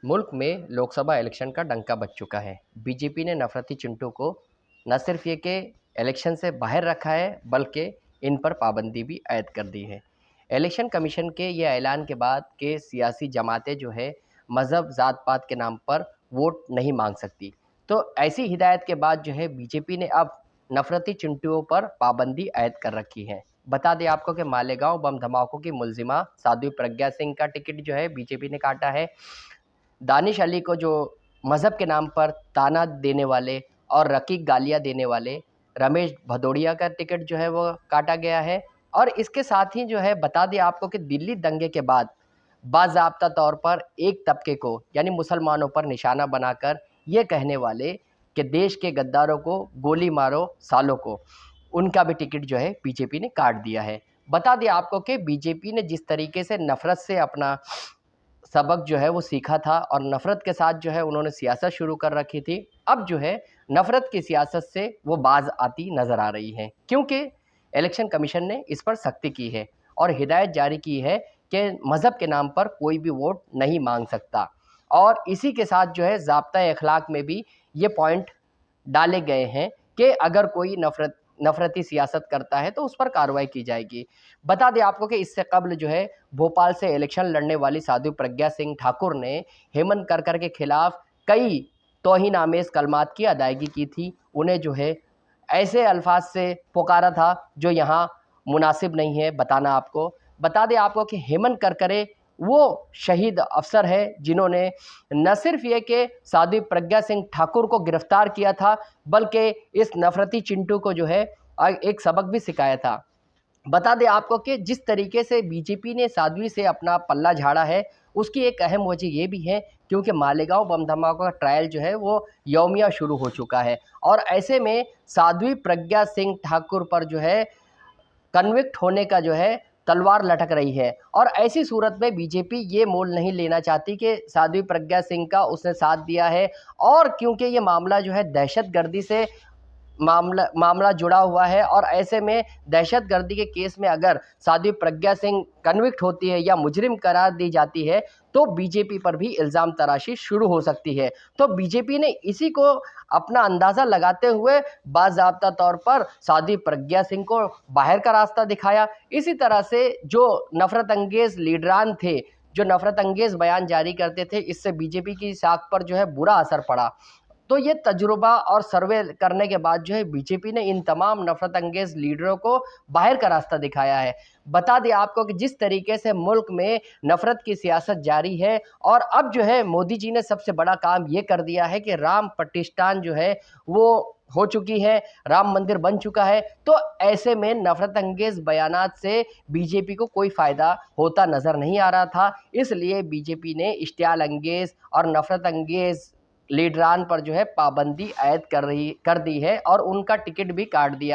मुल्क में लोकसभा इलेक्शन का डंका बज चुका है। बीजेपी ने नफरती चिंटू को न सिर्फ ये कि इलेक्शन से बाहर रखा है, बल्कि इन पर पाबंदी भी आयद कर दी है। इलेक्शन कमीशन के ये ऐलान के बाद के सियासी जमातें जो है मज़हब ज़ात पात के नाम पर वोट नहीं मांग सकती। तो ऐसी हिदायत के बाद जो है बीजेपी ने अब नफरती चिंटुओं पर पाबंदी आयद कर रखी है। बता दें आपको कि मालेगांव बम धमाकों की मुलजिमा साध्वी प्रज्ञा सिंह का टिकट जो है बीजेपी ने काटा है। दानिश अली को जो मज़हब के नाम पर ताना देने वाले और रकीक गालियाँ देने वाले रमेश भदौड़िया का टिकट जो है वो काटा गया है। और इसके साथ ही जो है बता दें आपको कि दिल्ली दंगे के बाद बाज़ाब्ता तौर पर एक तबके को यानी मुसलमानों पर निशाना बनाकर ये कहने वाले कि देश के गद्दारों को गोली मारो सालों को, उनका भी टिकट जो है बीजेपी ने काट दिया है। बता दें आपको कि बीजेपी ने जिस तरीके से नफ़रत से अपना सबक जो है वो सीखा था और नफ़रत के साथ जो है उन्होंने सियासत शुरू कर रखी थी, अब जो है नफ़रत की सियासत से वो बाज़ आती नज़र आ रही हैं, क्योंकि इलेक्शन कमीशन ने इस पर सख्ती की है और हिदायत जारी की है कि मज़हब के नाम पर कोई भी वोट नहीं मांग सकता। और इसी के साथ जो है ज़ाब्ता अखलाक में भी ये पॉइंट डाले गए हैं कि अगर कोई नफ़रती सियासत करता है तो उस पर कार्रवाई की जाएगी। बता दें आपको कि इससे कब्ल जो है भोपाल से इलेक्शन लड़ने वाली साध्वी प्रज्ञा सिंह ठाकुर ने हेमंत करकर के खिलाफ कई तौहीन आमेज़ कलमात की अदायगी की थी। उन्हें जो है ऐसे अल्फाज से पुकारा था जो यहाँ मुनासिब नहीं है बताना आपको। बता दें आपको कि हेमंत करकरे वो शहीद अफ़सर है जिन्होंने न सिर्फ ये कि साध्वी प्रज्ञा सिंह ठाकुर को गिरफ्तार किया था, बल्कि इस नफ़रती चिंटू को जो है एक सबक भी सिखाया था। बता दें आपको कि जिस तरीके से बीजेपी ने साध्वी से अपना पल्ला झाड़ा है, उसकी एक अहम वजह ये भी है क्योंकि मालेगांव बम धमाका का ट्रायल जो है वो यौमिया शुरू हो चुका है और ऐसे में साध्वी प्रज्ञा सिंह ठाकुर पर जो है कन्विक्ट होने का जो है तलवार लटक रही है। और ऐसी सूरत में बीजेपी ये मोल नहीं लेना चाहती कि साध्वी प्रज्ञा सिंह का उसने साथ दिया है, और क्योंकि ये मामला जो है दहशतगर्दी से मामला जुड़ा हुआ है और ऐसे में दहशतगर्दी के केस में अगर साध्वी प्रज्ञा सिंह कन्विक्ट होती है या मुजरिम करार दी जाती है तो बीजेपी पर भी इल्ज़ाम तराशी शुरू हो सकती है। तो बीजेपी ने इसी को अपना अंदाज़ा लगाते हुए बाज़ाब्ता तौर पर साध्वी प्रज्ञा सिंह को बाहर का रास्ता दिखाया। इसी तरह से जो नफ़रत अंगेज़ लीडरान थे, जो नफ़रत अंगेज़ बयान जारी करते थे, इससे बीजेपी की साख पर जो है बुरा असर पड़ा। तो ये तजुर्बा और सर्वे करने के बाद जो है बीजेपी ने इन तमाम नफ़रत अंगेज़ लीडरों को बाहर का रास्ता दिखाया है। बता दें आपको कि जिस तरीके से मुल्क में नफ़रत की सियासत जारी है और अब जो है मोदी जी ने सबसे बड़ा काम ये कर दिया है कि राम प्रतिष्ठान जो है वो हो चुकी है, राम मंदिर बन चुका है। तो ऐसे में नफ़रत अंगेज़ बयानात से बीजेपी को कोई फ़ायदा होता नज़र नहीं आ रहा था। इसलिए बीजेपी ने इश्तियाल अंगेज़ और नफ़रत अंगेज़ लीडरान पर जो है पाबंदी आयद कर दी है और उनका टिकट भी काट दिया।